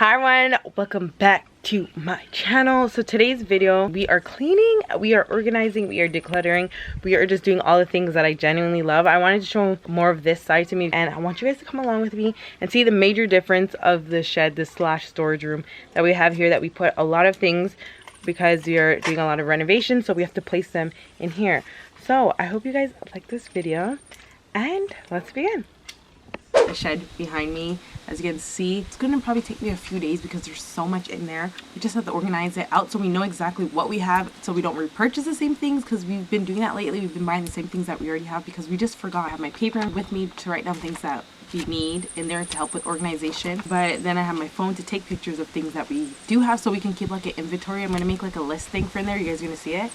Hi everyone, welcome back to my channel. So today's video, we are cleaning, we are organizing, we are decluttering, we are just doing all the things that I genuinely love. I wanted to show more of this side to me, and I want you guys to come along with me and see the major difference of the shed, this slash storage room that we have here, that we put a lot of things because we are doing a lot of renovations, so we have to place them in here. So I hope you guys like this video, and let's begin. The shed behind me, as you can see, it's gonna probably take me a few days because there's so much in there. We just have to organize it out so we know exactly what we have, so we don't repurchase the same things, because we've been doing that lately. We've been buying the same things that we already have because we just forgot. I have my paper with me to write down things that we need in there to help with organization, but then I have my phone to take pictures of things that we do have so we can keep like an inventory. I'm gonna make like a list thing for in there. You guys are gonna see it.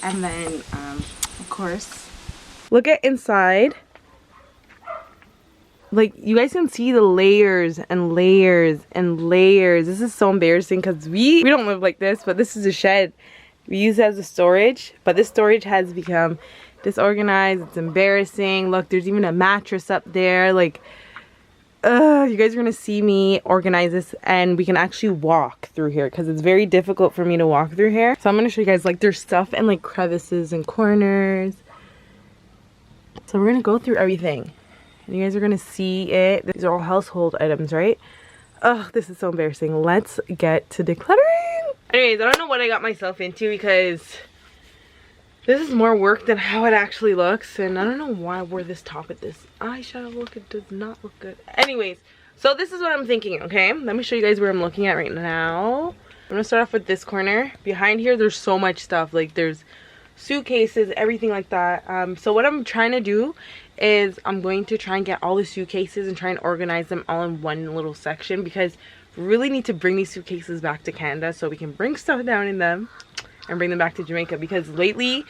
And then of course, look at inside. Like, you guys can see the layers and layers and layers. This is so embarrassing because we don't live like this, but this is a shed. We use it as a storage, but this storage has become disorganized. It's embarrassing. Look, there's even a mattress up there. Like, you guys are gonna see me organize this, and we can actually walk through here because it's very difficult for me to walk through here. So I'm gonna show you guys, like, there's stuff in like crevices and corners. So we're gonna go through everything. And you guys are gonna see it. These are all household items, right? Oh, this is so embarrassing. Let's get to decluttering. Anyways, I don't know what I got myself into because this is more work than how it actually looks. And I don't know why I wore this top with this eyeshadow look. It does not look good. Anyways, so this is what I'm thinking, okay? Let me show you guys where I'm looking at right now. I'm gonna start off with this corner. Behind here, there's so much stuff. Like, there's suitcases, everything like that. So what I'm trying to do is I'm going to try and get all the suitcases and try and organize them all in one little section, because we really need to bring these suitcases back to Canada so we can bring stuff down in them and bring them back to Jamaica, because lately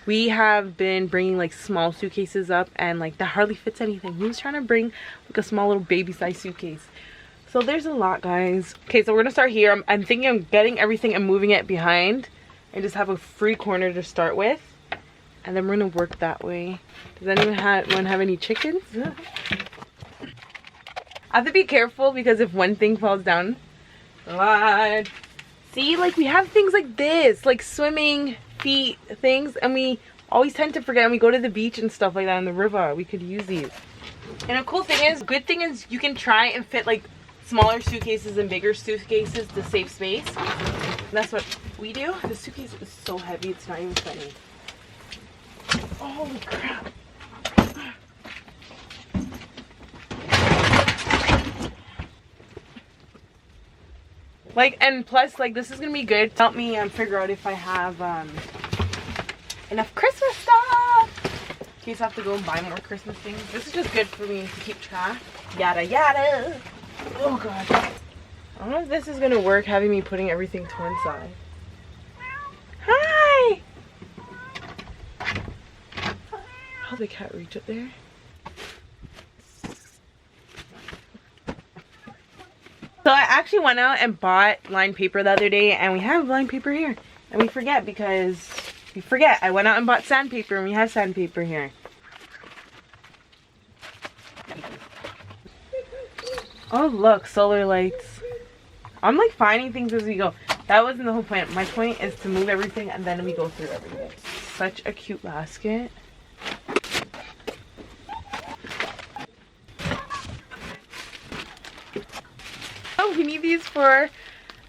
we have been bringing like small suitcases up and like that hardly fits anything. Who's trying to bring like a small little baby size suitcase? So there's a lot, guys. Okay, so we're gonna start here. I'm thinking of getting everything and moving it behind and just have a free corner to start with, and then we're gonna work that way. Does anyone have any chickens? I have to be careful because if one thing falls down, slide. See, like, we have things like this, like swimming feet things, and we always tend to forget, and we go to the beach and stuff like that in the river. We could use these. And a cool thing is, good thing is, you can try and fit like smaller suitcases and bigger suitcases to save space. And that's what we do. The suitcase is so heavy, it's not even funny. Oh crap. Like, and plus, like, this is gonna be good to help me figure out if I have enough Christmas stuff in case I have to go and buy more Christmas things. This is just good for me to keep track. Yada yada. Oh god. I don't know if this is gonna work, having me putting everything to one side. Hi! How did the cat reach up there? So I actually went out and bought lined paper the other day, and we have lined paper here. And we forget because we forget. I went out and bought sandpaper, and we have sandpaper here. Oh look, solar lights. I'm like finding things as we go. That wasn't the whole point. My point is to move everything and then we go through everything. Such a cute basket. Oh, we need these for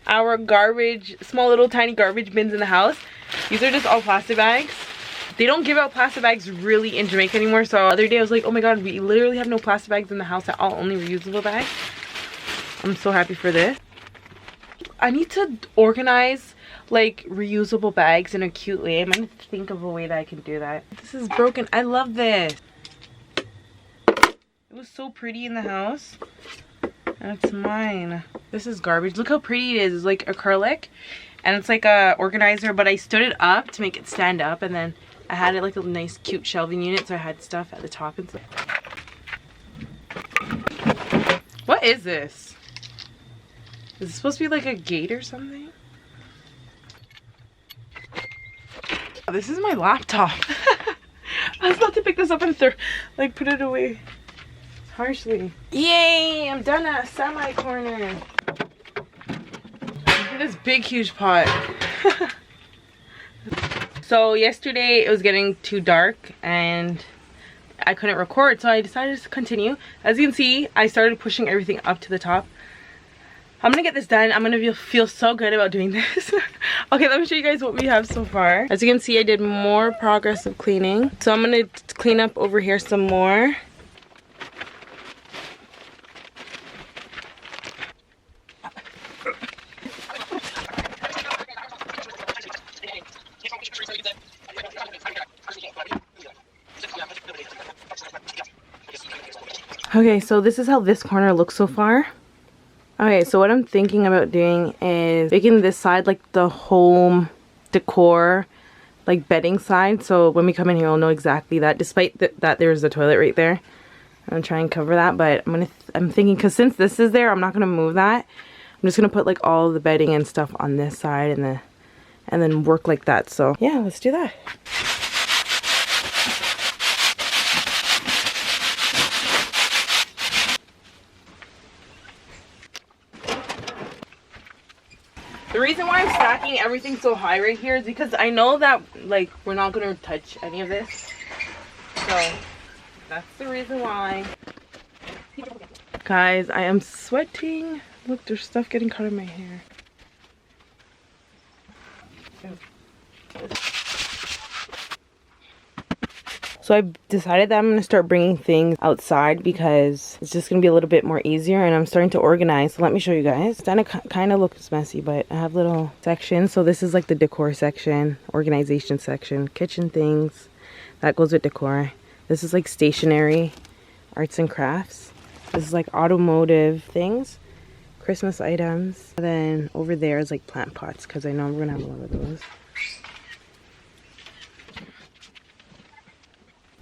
our garbage, small little tiny garbage bins in the house. These are just all plastic bags. They don't give out plastic bags really in Jamaica anymore. So the other day I was like, oh my god, we literally have no plastic bags in the house at all, only reusable bags. I'm so happy for this. I need to organize like reusable bags in a cute way. I'm gonna think of a way that I can do that. This is broken. I love this. It was so pretty in the house. And it's mine. This is garbage. Look how pretty it is. It's like acrylic. And it's like a organizer, but I stood it up to make it stand up, and then I had it like a nice cute shelving unit, so I had stuff at the top and stuff. What is this? Is it supposed to be like a gate or something? Oh, this is my laptop. I was about to pick this up and like put it away harshly. Yay! I'm done at a semi corner. this big huge pot. So yesterday it was getting too dark and I couldn't record, so I decided to continue. As you can see, I started pushing everything up to the top. I'm gonna get this done. I'm gonna feel so good about doing this. Okay, let me show you guys what we have so far. As you can see, I did more progress of cleaning. So I'm gonna clean up over here some more. Okay, so this is how this corner looks so far. Okay, so what I'm thinking about doing is making this side like the home decor, like bedding side. So when we come in here, we'll know exactly that. Despite that there's a toilet right there. I'm gonna try and cover that, but I'm thinking, because since this is there, I'm not gonna move that. I'm just gonna put like all the bedding and stuff on this side and then work like that. So yeah, let's do that. The reason why I'm stacking everything so high right here is because I know that like we're not gonna touch any of this. So that's the reason why. Guys, I am sweating. Look, there's stuff getting caught in my hair. So I decided that I'm going to start bringing things outside because it's just going to be a little bit more easier, and I'm starting to organize. So let me show you guys. It kind of looks messy, but I have little sections. So this is like the decor section, organization section, kitchen things. That goes with decor. This is like stationery, arts and crafts. This is like automotive things, Christmas items. And then over there is like plant pots because I know we're going to have a lot of those.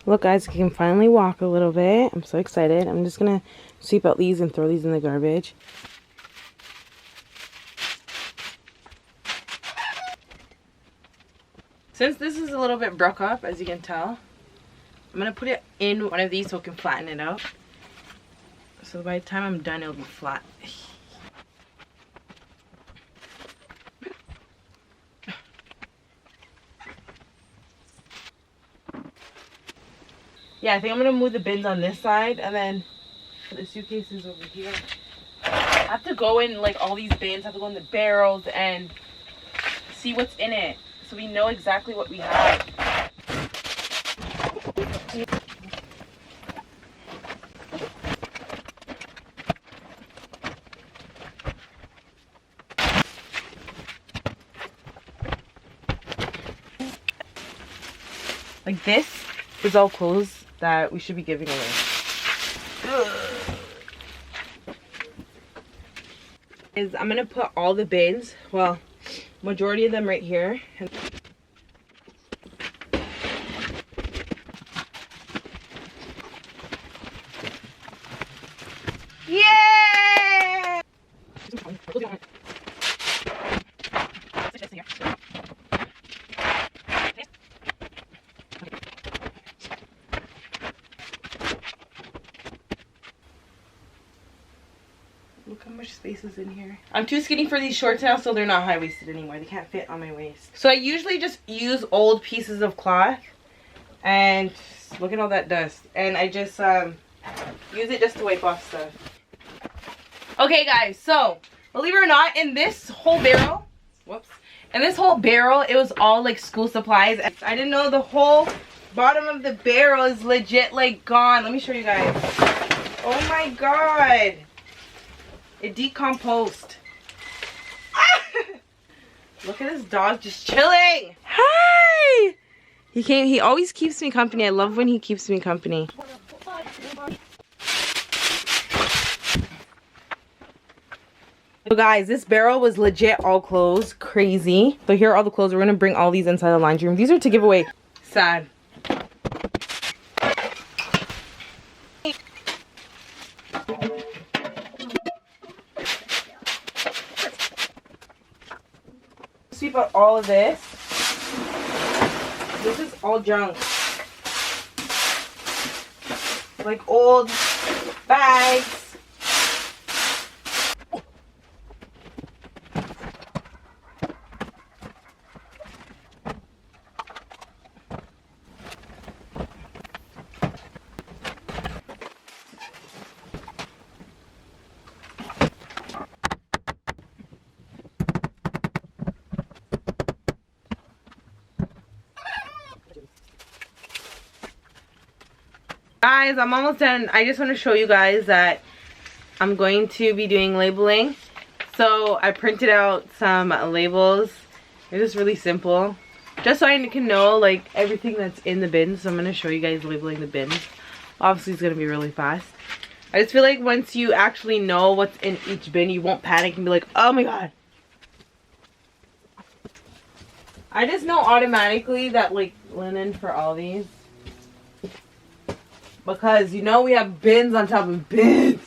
Look guys, I can finally walk a little bit. I'm so excited. I'm just gonna sweep out these and throw these in the garbage. Since this is a little bit broke up, as you can tell, I'm gonna put it in one of these so it can flatten it out. So by the time I'm done, it'll be flat. Yeah, I think I'm gonna move the bins on this side and then put the suitcases over here. I have to go in like all these bins, I have to go in the barrels and see what's in it so we know exactly what we have. Like this is all clothes that we should be giving away. I'm gonna put all the bins, well, majority of them right here. Yeah! Look how much space is in here. I'm too skinny for these shorts now, so they're not high-waisted anymore. They can't fit on my waist. So I usually just use old pieces of cloth. And look at all that dust. And I just use it just to wipe off stuff. Okay, guys. So, believe it or not, in this whole barrel, whoops. In this whole barrel, it was all like school supplies. I didn't know the whole bottom of the barrel is legit like gone. Let me show you guys. Oh my god. It decomposed. Look at this dog just chilling. Hi! He always keeps me company. I love when he keeps me company. So guys, this barrel was legit all clothes. Crazy. So here are all the clothes. We're gonna bring all these inside the laundry room. These are to give away. Sad. Sweep out all of this. This is all junk. Like old bags. guys, I'm almost done. I just want to show you guys that I'm going to be doing labeling. So I printed out some labels. They're just really simple, just so I can know like everything that's in the bin. So I'm going to show you guys labeling the bins. Obviously it's going to be really fast. I just feel like once you actually know what's in each bin, you won't panic and be like, oh my god. I just know automatically that like linen for all these, because you know we have bins on top of bins.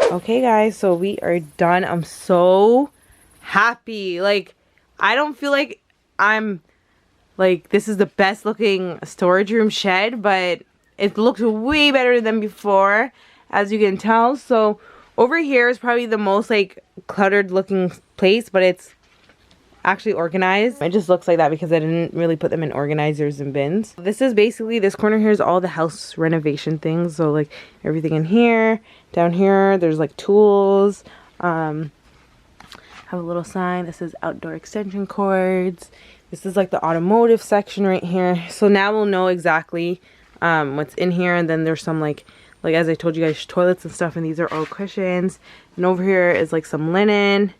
Okay guys, so we are done. I'm so happy. Like, I don't feel like I'm like this is the best looking storage room shed, but it looks way better than before, as you can tell. So over here is probably the most like cluttered looking place, but it's actually organized. It just looks like that because I didn't really put them in organizers and bins. This is basically, this corner here is all the house renovation things. So like everything in here, down here, there's like tools. Have a little sign that says outdoor extension cords. This is like the automotive section right here. So now we'll know exactly what's in here. And then there's some like as I told you guys, toilets and stuff, and these are all cushions. And over here is like some linen.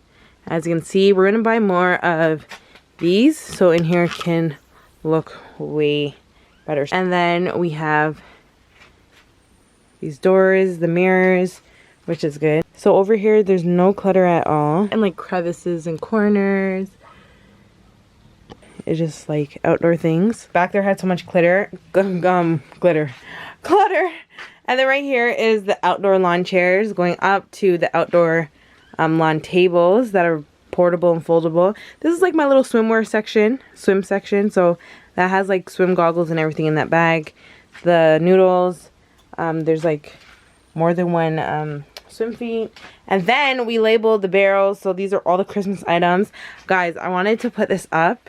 As you can see, we're gonna buy more of these, so in here can look way better. And then we have these doors, the mirrors, which is good. So over here there's no clutter at all, and like crevices and corners. It's just like outdoor things. Back there had so much clutter. And then right here is the outdoor lawn chairs going up to the outdoor lawn tables that are portable and foldable. This is like my little swim section. So that has like swim goggles and everything in that bag. The noodles, there's like more than one swim feet. And then we labeled the barrels. So these are all the Christmas items. Guys, I wanted to put this up,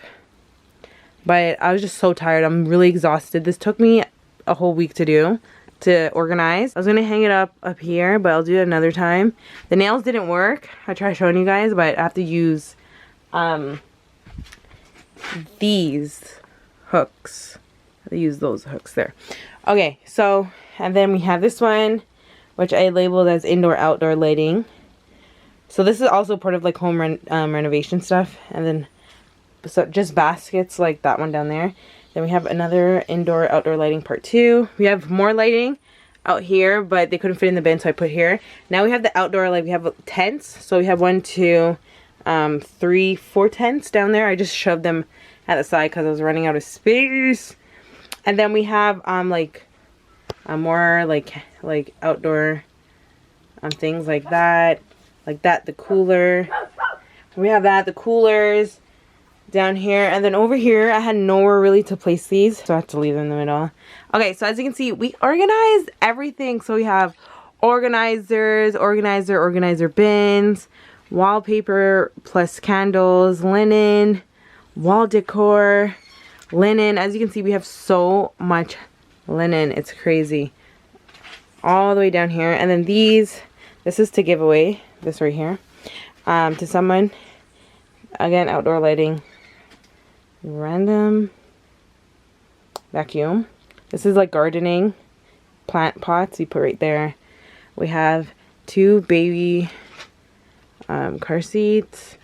but I was just so tired. I'm really exhausted. This took me a whole week to do, to organize. I was gonna hang it up here, but I'll do it another time. The nails didn't work. I tried showing you guys, but I have to use these hooks. I have to use those hooks there. Okay, so, and then we have this one, which I labeled as indoor outdoor lighting. So this is also part of like home renovation stuff. And then so just baskets like that one down there. Then we have another indoor outdoor lighting part 2. We have more lighting out here, but they couldn't fit in the bin, so I put here. Now we have the outdoor, like we have tents. So we have 1, 2, 3, 4 tents down there. I just shoved them at the side because I was running out of space. And then we have more like outdoor things like that, the cooler. We have that, the coolers down here. And then over here I had nowhere really to place these, so I have to leave them in the middle. Okay, so as you can see, we organized everything. So we have organizers, organizer bins, wallpaper plus candles, linen, wall decor, linen. As you can see, we have so much linen, it's crazy, all the way down here. And then this is to give away, this right here, to someone. Again, outdoor lighting, random vacuum. This is like gardening plant pots you put right there. We have 2 baby car seats,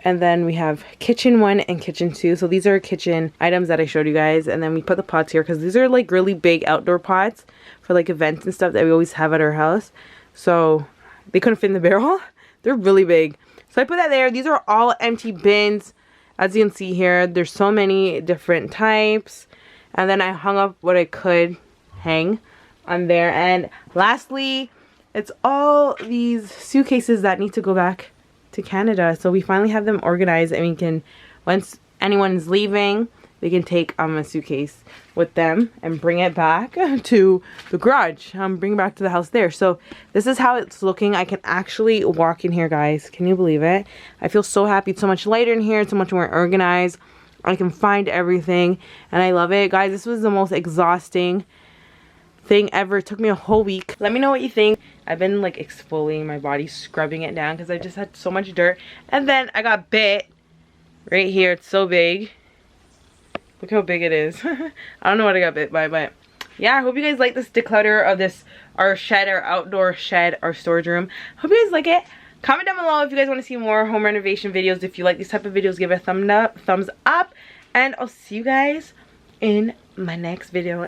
and then we have kitchen 1 and kitchen 2. So these are kitchen items that I showed you guys. And then we put the pots here because these are like really big outdoor pots for like events and stuff that we always have at our house. So they couldn't fit in the barrel. They're really big. So I put that there. These are all empty bins. As you can see here, there's so many different types. And then I hung up what I could hang on there. And lastly, it's all these suitcases that need to go back to Canada. So we finally have them organized, and we can, once anyone's leaving, they can take a suitcase with them and bring it back to the garage. Bring it back to the house there. So this is how it's looking. I can actually walk in here, guys. Can you believe it? I feel so happy. It's so much lighter in here. It's so much more organized. I can find everything, and I love it. Guys, this was the most exhausting thing ever. It took me a whole week. Let me know what you think. I've been like exfoliating my body, scrubbing it down because I just had so much dirt. And then I got bit right here. It's so big. Look how big it is. I don't know what I got bit by, but yeah, I hope you guys like this declutter of this, our shed, our outdoor shed, our storage room. Hope you guys like it. Comment down below if you guys want to see more home renovation videos. If you like these type of videos, give it a thumbs up. And I'll see you guys in my next video.